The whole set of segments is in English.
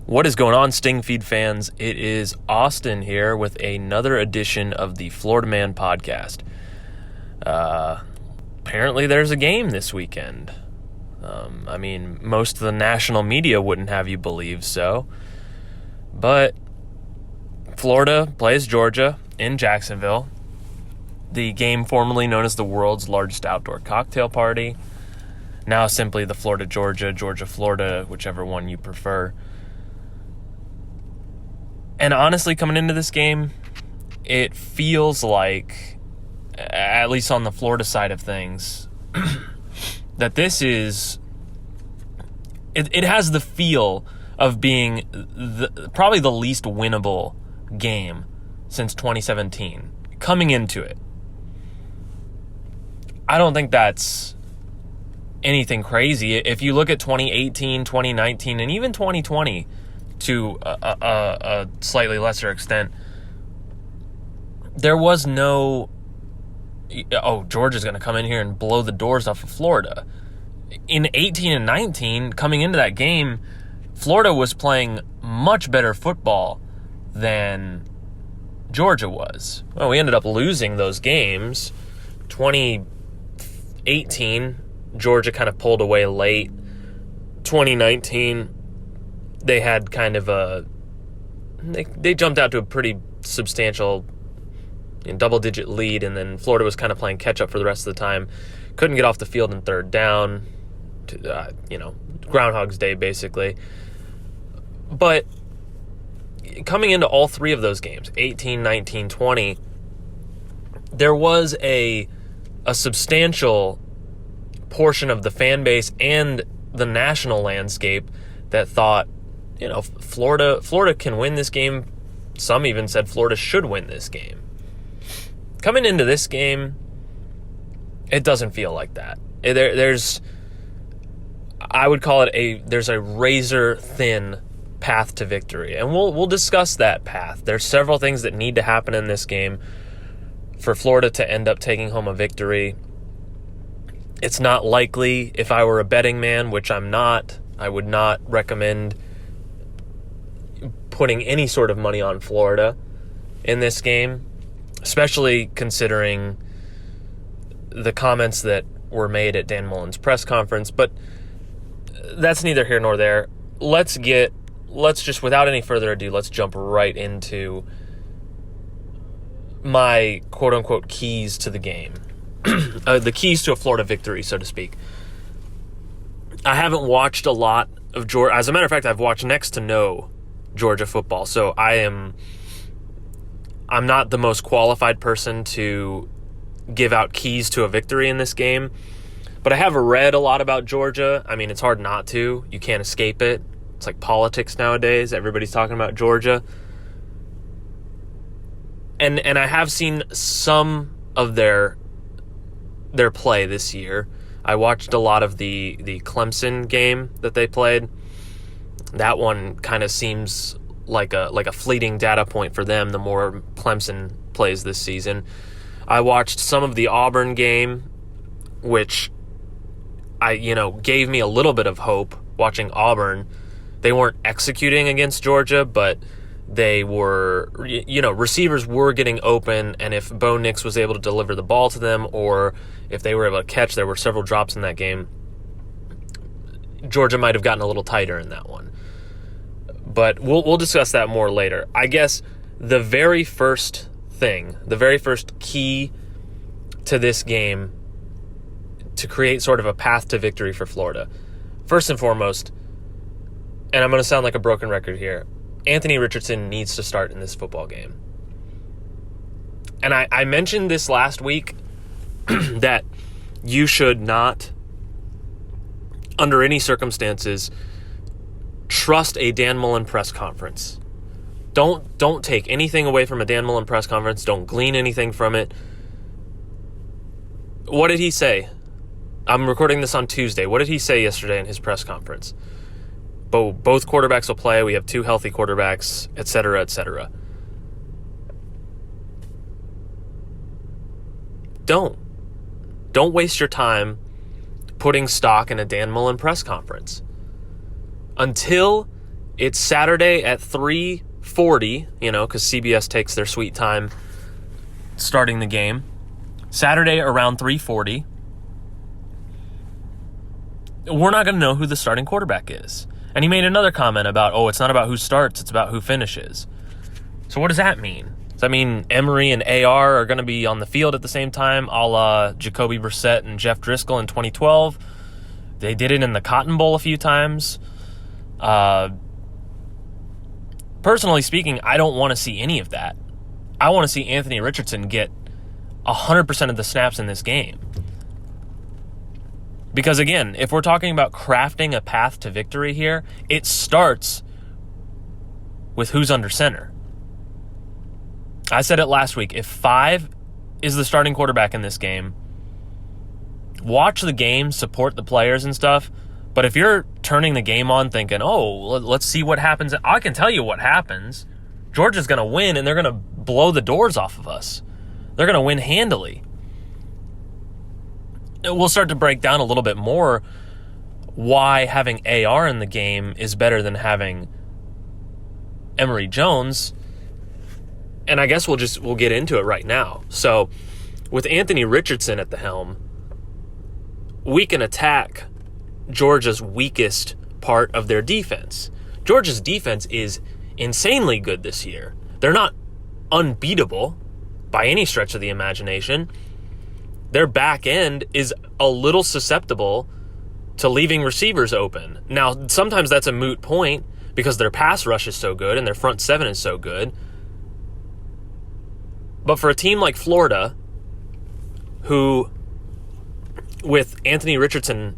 What is going on, Sting Feed fans? It is Austin here with another edition of the Florida Man podcast. Apparently there's a game this weekend. Most of the national media wouldn't have you believe so. But Florida plays Georgia in Jacksonville. The game formerly known as the world's largest outdoor cocktail party. Now simply the Florida-Georgia, Georgia-Florida, whichever one you prefer. And honestly, coming into this game, it feels like, at least on the Florida side of things, that this is, it has the feel of being probably the least winnable game since 2017, coming into it. I don't think that's anything crazy. If you look at 2018, 2019, and even 2020, to a slightly lesser extent, there was no, Georgia's going to come in here and blow the doors off of Florida. In 18 and 19, coming into that game, Florida was playing much better football than Georgia was. Well, we ended up losing those games. 2018, Georgia kind of pulled away late. 2019, they had kind of they jumped out to a pretty substantial double-digit lead, and then Florida was kind of playing catch-up for the rest of the time. Couldn't get off the field in third down, Groundhog's Day, basically. But coming into all three of those games, 18, 19, 20, there was a substantial portion of the fan base and the national landscape that thought, Florida can win this game. Some even said Florida should win this game. Coming into this game, it doesn't feel like that. I would call it there's a razor thin path to victory, and we'll discuss that path. There's several things that need to happen in this game for Florida to end up taking home a victory. It's not likely. If I were a betting man, which I'm not, I would not recommend putting any sort of money on Florida in this game, especially considering the comments that were made at Dan Mullen's press conference. But that's neither here nor there. Let's just, without any further ado, let's jump right into my quote-unquote keys to the game. The keys to a Florida victory, so to speak. I haven't watched a lot of Georgia. As a matter of fact, I've watched next to no Georgia football, so I'm not the most qualified person to give out keys to a victory in this game, but I have read a lot about Georgia. It's hard not to. You can't escape it. It's like politics nowadays. Everybody's talking about Georgia. And I have seen some of their play this year. I watched a lot of the Clemson game that they played. That one kind of seems like a fleeting data point for them the more Clemson plays this season. I watched some of the Auburn game, which gave me a little bit of hope watching Auburn. They weren't executing against Georgia, but they were, receivers were getting open, and if Bo Nix was able to deliver the ball to them, or if they were able to catch, there were several drops in that game, Georgia might have gotten a little tighter in that one. But we'll discuss that more later. I guess the very first key to this game to create sort of a path to victory for Florida, first and foremost, and I'm going to sound like a broken record here, Anthony Richardson needs to start in this football game. And I mentioned this last week that you should not, under any circumstances, trust a Dan Mullen press conference. Don't take anything away from a Dan Mullen press conference. Don't glean anything from it. What did he say? I'm recording this on Tuesday. What did he say yesterday in his press conference? Both quarterbacks will play. We have two healthy quarterbacks, et cetera, et cetera. Don't waste your time putting stock in a Dan Mullen press conference. Until It's Saturday at 3:40, because CBS takes their sweet time starting the game. Saturday around 3:40. We're not going to know who the starting quarterback is. And he made another comment about, it's not about who starts, it's about who finishes. So what does that mean? Does that mean Emory and AR are going to be on the field at the same time, a la Jacoby Brissett and Jeff Driscoll in 2012? They did it in the Cotton Bowl a few times. Personally speaking, I don't want to see any of that. I want to see Anthony Richardson get 100% of the snaps in this game. Because again, if we're talking about crafting a path to victory here, it starts with who's under center. I said it last week. If 5 is the starting quarterback in this game, watch the game, support the players and stuff. But if you're turning the game on thinking, let's see what happens, I can tell you what happens. Georgia's going to win, and they're going to blow the doors off of us. They're going to win handily. We'll start to break down a little bit more why having AR in the game is better than having Emory Jones. And I guess we'll get into it right now. So with Anthony Richardson at the helm, we can attack Georgia's weakest part of their defense. Georgia's defense is insanely good this year. They're not unbeatable by any stretch of the imagination. Their back end is a little susceptible to leaving receivers open. Now, sometimes that's a moot point because their pass rush is so good and their front seven is so good. But for a team like Florida, who, with Anthony Richardson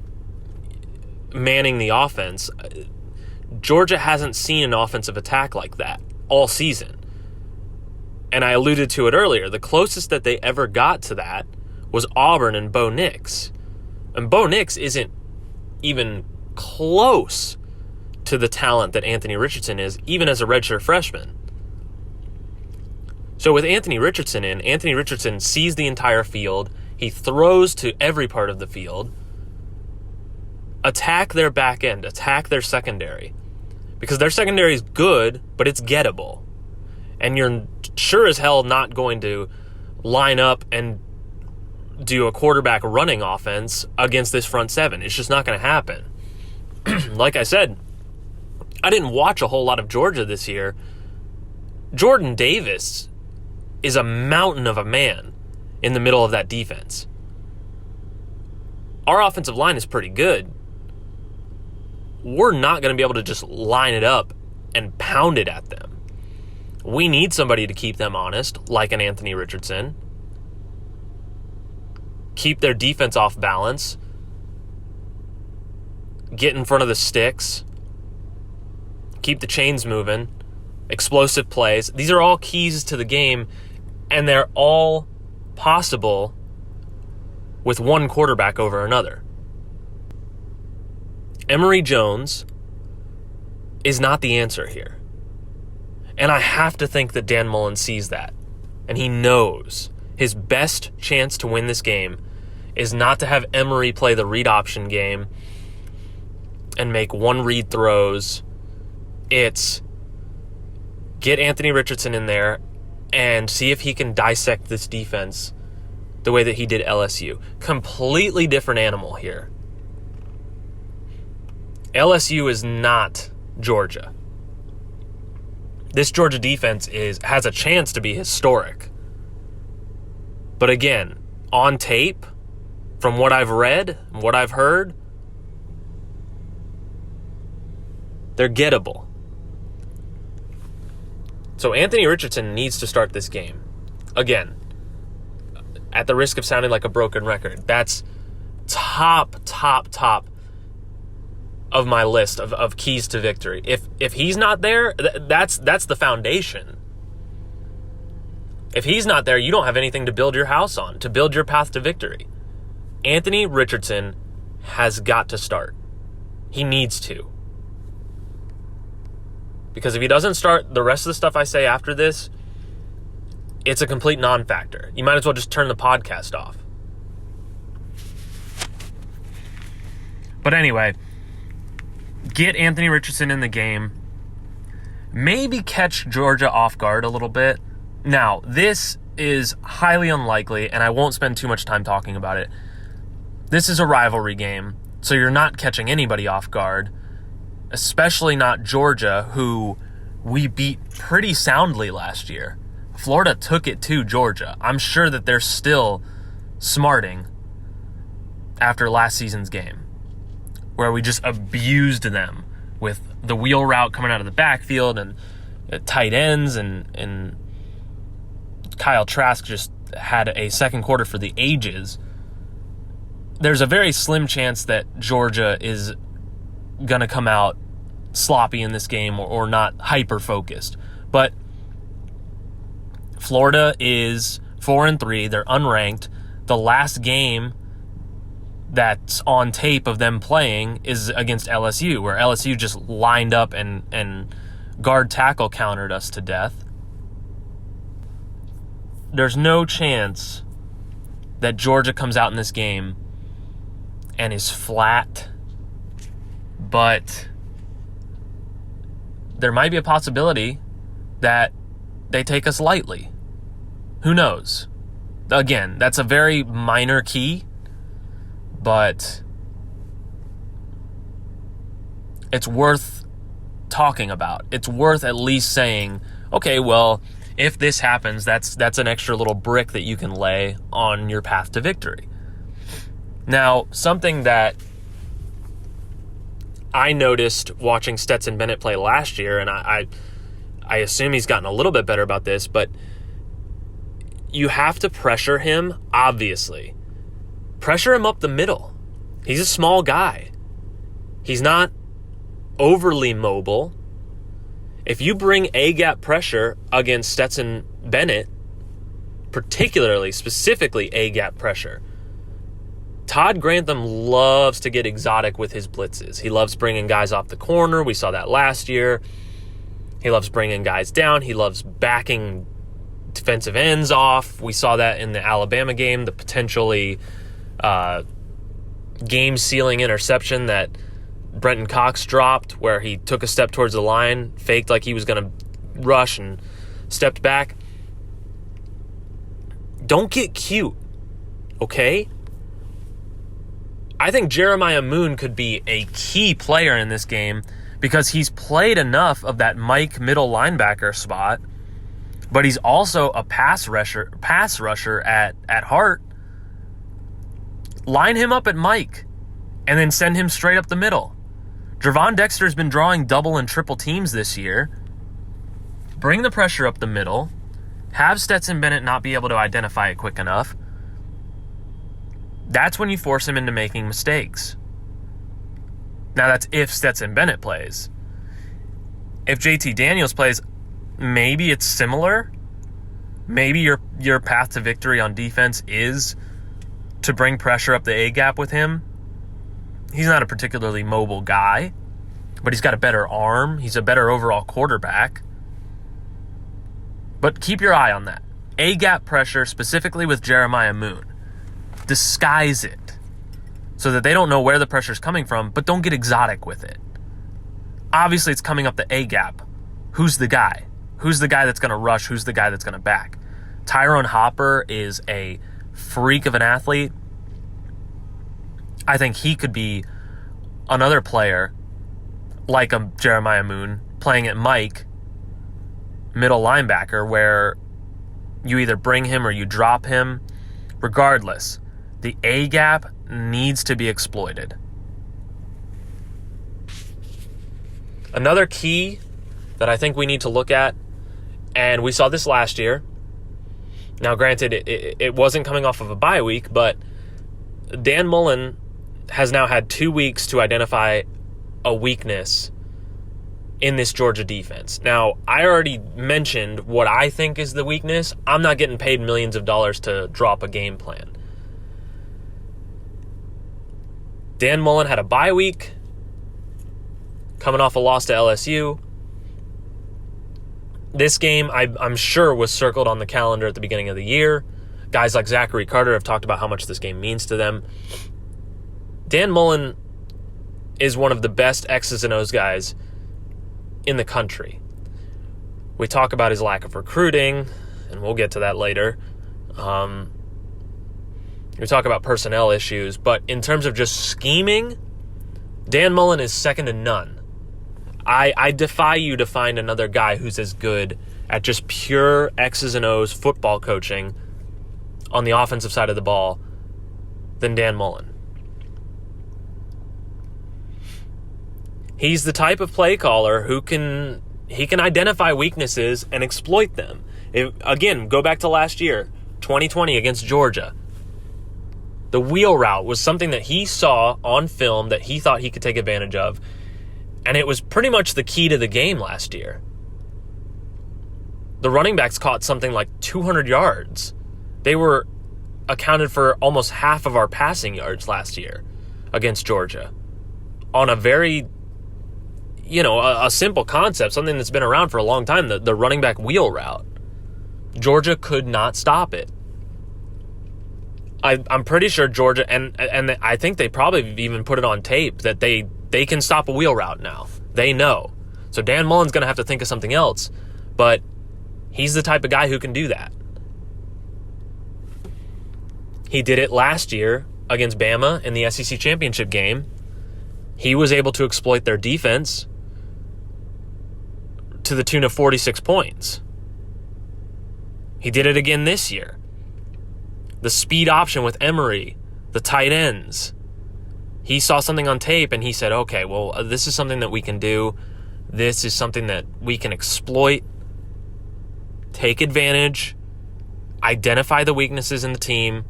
manning the offense, Georgia hasn't seen an offensive attack like that all season. And I alluded to it earlier. The closest that they ever got to that was Auburn and Bo Nix. And Bo Nix isn't even close to the talent that Anthony Richardson is, even as a redshirt freshman. So with Anthony Richardson sees the entire field. He throws to every part of the field. Attack their back end. Attack their secondary. Because their secondary is good, but it's gettable. And you're sure as hell not going to line up and do a quarterback running offense against this front seven. It's just not going to happen. Like I said, I didn't watch a whole lot of Georgia this year. Jordan Davis is a mountain of a man in the middle of that defense. Our offensive line is pretty good. We're not going to be able to just line it up and pound it at them. We need somebody to keep them honest, like an Anthony Richardson. Keep their defense off balance. Get in front of the sticks. Keep the chains moving. Explosive plays. These are all keys to the game, and they're all possible with one quarterback over another. Emory Jones is not the answer here. And I have to think that Dan Mullen sees that. And he knows his best chance to win this game is not to have Emory play the read option game and make one read throws. It's get Anthony Richardson in there and see if he can dissect this defense the way that he did LSU. Completely different animal here. LSU is not Georgia. This Georgia defense has a chance to be historic. But again, on tape, from what I've read, what I've heard, they're gettable. So Anthony Richardson needs to start this game. Again, at the risk of sounding like a broken record, that's top of my list of keys to victory. If he's not there, that's the foundation. If he's not there, you don't have anything to build your house on, to build your path to victory. Anthony Richardson has got to start. He needs to. Because if he doesn't start, the rest of the stuff I say after this, it's a complete non-factor. You might as well just turn the podcast off. But anyway, get Anthony Richardson in the game. maybe catch Georgia off guard a little bit. Now, this is highly unlikely, and I won't spend too much time talking about it. This is a rivalry game, so you're not catching anybody off guard, especially not Georgia, who we beat pretty soundly last year. Florida took it to Georgia. I'm sure that they're still smarting after last season's game, where we just abused them with the wheel route coming out of the backfield and tight ends, and Kyle Trask just had a second quarter for the ages. There's a very slim chance that Georgia is going to come out sloppy in this game or not hyper-focused. But Florida is 4-3. They're unranked. The last game that's on tape of them playing is against LSU, where LSU just lined up and guard tackle countered us to death. There's no chance that Georgia comes out in this game and is flat, but there might be a possibility that they take us lightly. Who knows? Again, that's a very minor key, but it's worth talking about. It's worth at least saying, okay, well, if this happens, that's an extra little brick that you can lay on your path to victory. Now, something that I noticed watching Stetson Bennett play last year, and I assume he's gotten a little bit better about this, but you have to pressure him, obviously. Pressure him up the middle. He's a small guy. He's not overly mobile. If you bring A-gap pressure against Stetson Bennett, specifically A-gap pressure, Todd Grantham loves to get exotic with his blitzes. He loves bringing guys off the corner. We saw that last year. He loves bringing guys down. He loves backing defensive ends off. We saw that in the Alabama game, the potentially game-sealing interception that Brenton Cox dropped, where he took a step towards the line, faked like he was going to rush and stepped back. Don't get cute, okay? I think Jeremiah Moon could be a key player in this game because he's played enough of that Mike middle linebacker spot, but he's also a pass rusher at heart. Line him up at Mike and then send him straight up the middle. Gervon Dexter's been drawing double and triple teams this year. Bring the pressure up the middle. Have Stetson Bennett not be able to identify it quick enough. That's when you force him into making mistakes. Now, that's if Stetson Bennett plays. If JT Daniels plays, maybe it's similar. Maybe your path to victory on defense is to bring pressure up the A-gap with him. He's not a particularly mobile guy, but he's got a better arm. He's a better overall quarterback. But keep your eye on that. A-gap pressure, specifically with Jeremiah Moon. Disguise it so that they don't know where the pressure's coming from, but don't get exotic with it. Obviously, it's coming up the A-gap. Who's the guy? Who's the guy that's going to rush? Who's the guy that's going to back? Tyrone Hopper is a freak of an athlete. I think he could be another player like a Jeremiah Moon playing at Mike, middle linebacker, where you either bring him or you drop him. Regardless, the A-gap needs to be exploited. Another key that I think we need to look at, and we saw this last year. Now, granted, it wasn't coming off of a bye week, but Dan Mullen has now had 2 weeks to identify a weakness in this Georgia defense. Now, I already mentioned what I think is the weakness. I'm not getting paid millions of dollars to drop a game plan. Dan Mullen had a bye week, coming off a loss to LSU. This game, I'm sure, was circled on the calendar at the beginning of the year. Guys like Zachary Carter have talked about how much this game means to them. Dan Mullen is one of the best X's and O's guys in the country. We talk about his lack of recruiting, and we'll get to that later. We talk about personnel issues, but in terms of just scheming, Dan Mullen is second to none. I defy you to find another guy who's as good at just pure X's and O's football coaching on the offensive side of the ball than Dan Mullen. He's the type of play caller who can identify weaknesses and exploit them. Again, go back to last year, 2020 against Georgia. The wheel route was something that he saw on film that he thought he could take advantage of, and it was pretty much the key to the game last year. The running backs caught something like 200 yards. They were accounted for almost half of our passing yards last year against Georgia on a very, a simple concept, something that's been around for a long time, the running back wheel route. Georgia could not stop it. I'm pretty sure Georgia, and I think they probably even put it on tape, that they can stop a wheel route now. They know. So Dan Mullen's going to have to think of something else, but he's the type of guy who can do that. He did it last year against Bama in the SEC championship game. He was able to exploit their defense to the tune of 46 points. He did it again this year. The speed option with Emory, the tight ends. He saw something on tape and he said, okay, well, this is something that we can do. This is something that we can exploit, take advantage, identify the weaknesses in the team,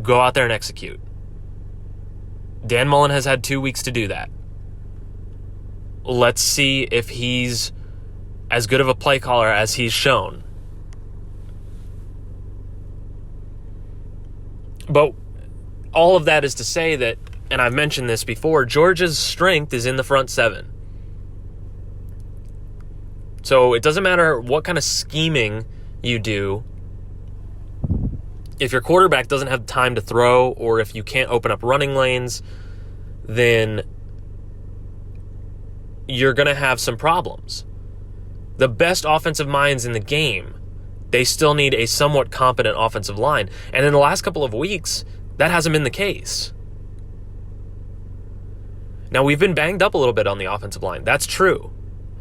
go out there and execute. Dan Mullen has had 2 weeks to do that. Let's see if he's as good of a play caller as he's shown. But all of that is to say that, and I've mentioned this before, Georgia's strength is in the front seven. So it doesn't matter what kind of scheming you do. If your quarterback doesn't have time to throw, or if you can't open up running lanes, then you're going to have some problems. The best offensive minds in the game, they still need a somewhat competent offensive line. And in the last couple of weeks, that hasn't been the case. Now, we've been banged up a little bit on the offensive line. That's true.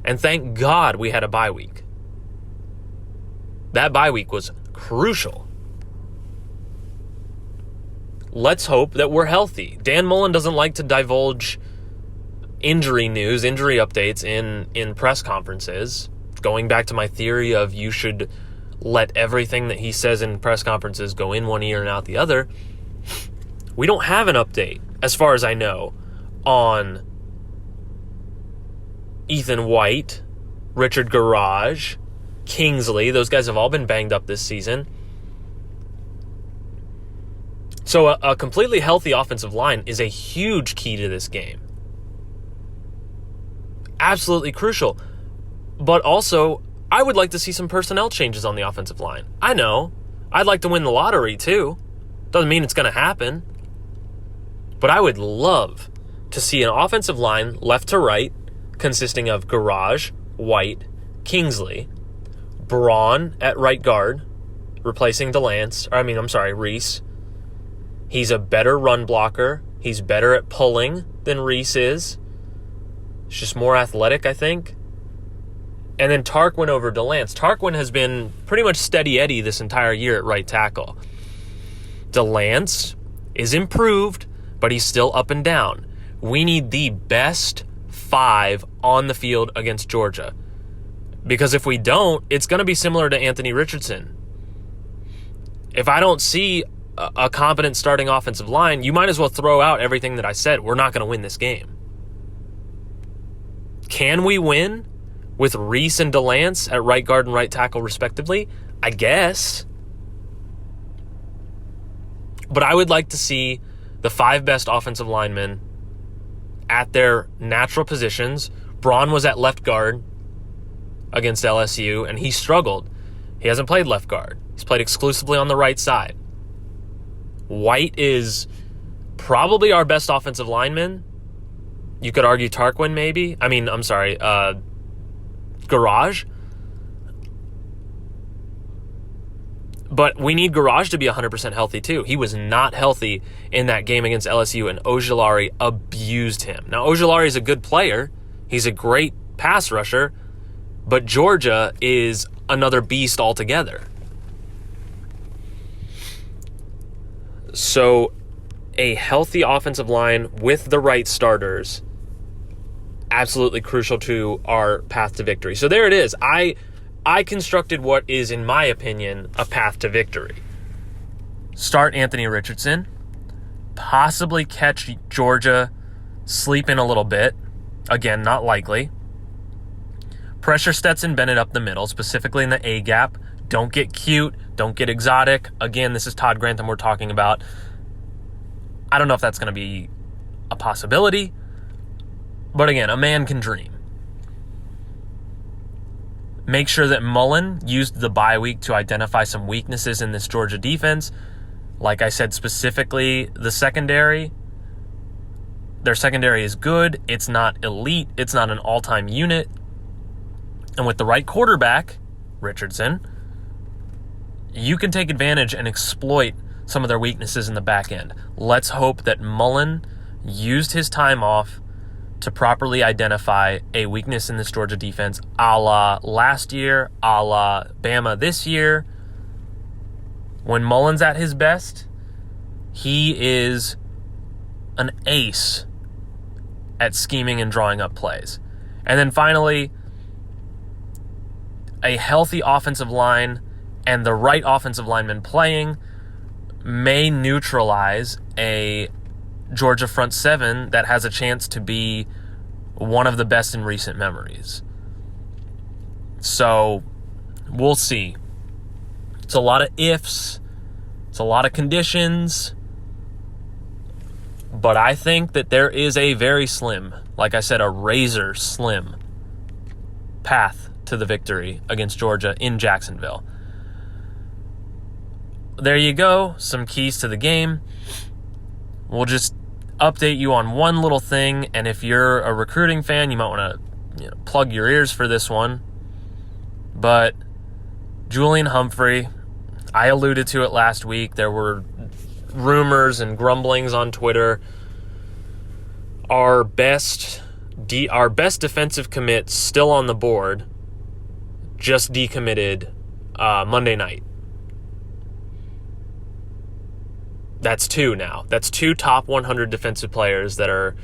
And thank God we had a bye week. That bye week was crucial. Let's hope that we're healthy. Dan Mullen doesn't like to divulge injury news, injury updates in press conferences. Going back to my theory of you should let everything that he says in press conferences go in one ear and out the other. We don't have an update, as far as I know, on Ethan White, Richard Garage, Kingsley. Those guys have all been banged up this season. So a completely healthy offensive line is a huge key to this game. Absolutely crucial. But also, I would like to see some personnel changes on the offensive line. I know. I'd like to win the lottery too. Doesn't mean it's going to happen. But I would love to see an offensive line left to right consisting of Garage, White, Kingsley, Braun at right guard, replacing Reese. He's a better run blocker. He's better at pulling than Reese is. He's just more athletic, I think. And then Tarquin over DeLance. Tarquin has been pretty much steady Eddie this entire year at right tackle. DeLance is improved, but he's still up and down. We need the best 5 on the field against Georgia. Because if we don't, it's going to be similar to Anthony Richardson. If I don't see a competent starting offensive line, you might as well throw out everything that I said. We're not going to win this game. Can we win with Reese and DeLance at right guard and right tackle respectively? I guess. But I would like to see the 5 best offensive linemen at their natural positions. Braun was at left guard against LSU, and he struggled. He hasn't played left guard. He's played exclusively on the right side. White is probably our best offensive lineman. You could argue Tarquin maybe. Garage. But we need Garage to be 100% healthy too. He was not healthy in that game against LSU, and Ojulari abused him. Now, Ojulari is a good player. He's a great pass rusher, but Georgia is another beast altogether. So a healthy offensive line with the right starters, absolutely crucial to our path to victory. So there it is. I constructed what is, in my opinion, a path to victory. Start Anthony Richardson, possibly catch Georgia sleeping a little bit. Again, not likely. Pressure Stetson Bennett up the middle, specifically in the A-gap. Don't get cute. Don't get exotic. Again, this is Todd Grantham we're talking about. I don't know if that's going to be a possibility. But again, a man can dream. Make sure that Mullen used the bye week to identify some weaknesses in this Georgia defense. Like I said, specifically the secondary. Their secondary is good. It's not elite. It's not an all-time unit. And with the right quarterback, Richardson, you can take advantage and exploit some of their weaknesses in the back end. Let's hope that Mullen used his time off to properly identify a weakness in this Georgia defense, a la last year, a la Bama this year. When Mullen's at his best, he is an ace at scheming and drawing up plays. And then finally, a healthy offensive line and the right offensive lineman playing may neutralize a Georgia front seven that has a chance to be one of the best in recent memories. So, we'll see. It's a lot of ifs. It's a lot of conditions. But I think that there is a very slim, like I said, a razor slim path to the victory against Georgia in Jacksonville. There you go. Some keys to the game. We'll just update you on one little thing, and if you're a recruiting fan, you might want to plug your ears for this one. But Julian Humphrey, I alluded to it last week. There were rumors and grumblings on Twitter. Our best defensive commit still on the board, just decommitted Monday night. That's two now. That's two top 100 defensive players that are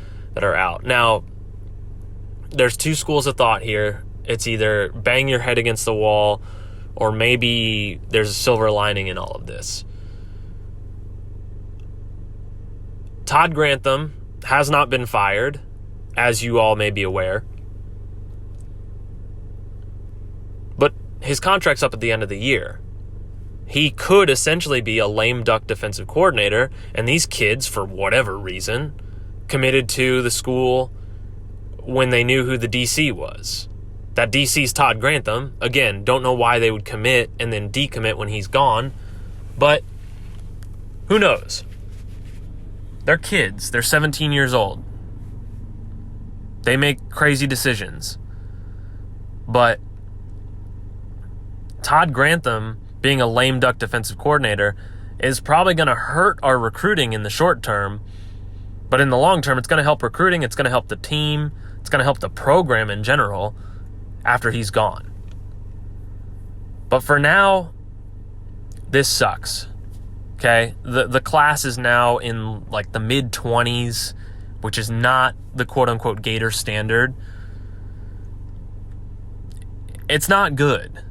out. Now, there's two schools of thought here. It's either bang your head against the wall, or maybe there's a silver lining in all of this. Todd Grantham has not been fired, as you all may be aware. But his contract's up at the end of the year. He could essentially be a lame duck defensive coordinator, and these kids, for whatever reason, committed to the school when they knew who the DC was. That DC's Todd Grantham. Again, don't know why they would commit and then decommit when he's gone, but who knows? They're kids. They're 17 years old. They make crazy decisions. But Todd Grantham being a lame duck defensive coordinator is probably going to hurt our recruiting in the short term, but in the long term, it's going to help recruiting, it's going to help the team, it's going to help the program in general after he's gone. But for now, this sucks, okay? The class is now in like the mid-20s, which is not the quote-unquote Gator standard. It's not good.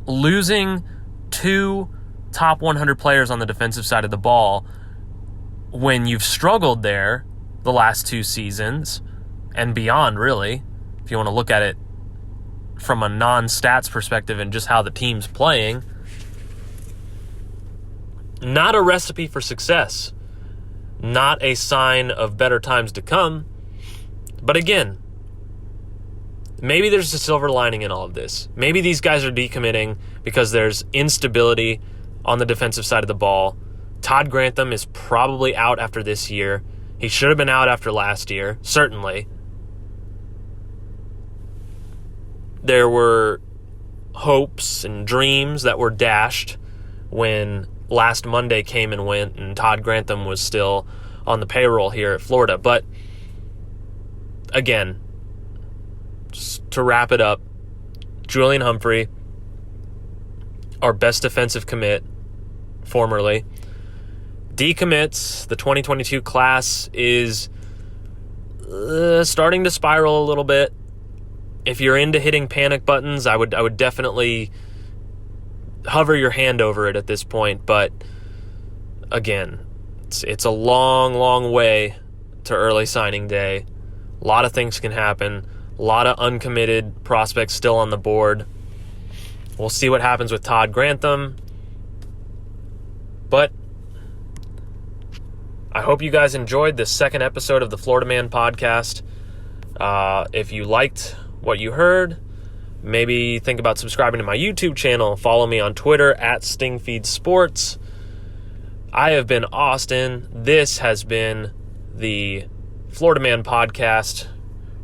Losing two top 100 players on the defensive side of the ball when you've struggled there the last two seasons and beyond, really, if you want to look at it from a non-stats perspective and just how the team's playing, not a recipe for success, not a sign of better times to come. But again, maybe there's a silver lining in all of this. Maybe these guys are decommitting because there's instability on the defensive side of the ball. Todd Grantham is probably out after this year. He should have been out after last year, certainly. There were hopes and dreams that were dashed when last Monday came and went and Todd Grantham was still on the payroll here at Florida. But again, just to wrap it up, Julian Humphrey, our best defensive commit, formerly, decommits. The 2022 class is starting to spiral a little bit. If you're into hitting panic buttons, I would definitely hover your hand over it at this point. But again, it's a long, long way to early signing day. A lot of things can happen. A lot of uncommitted prospects still on the board. We'll see what happens with Todd Grantham. But I hope you guys enjoyed this second episode of the Florida Man podcast. If you liked what you heard, maybe think about subscribing to my YouTube channel. Follow me on Twitter at StingFeedSports. I have been Austin. This has been the Florida Man podcast,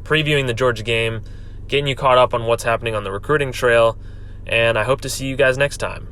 previewing the Georgia game, getting you caught up on what's happening on the recruiting trail, and I hope to see you guys next time.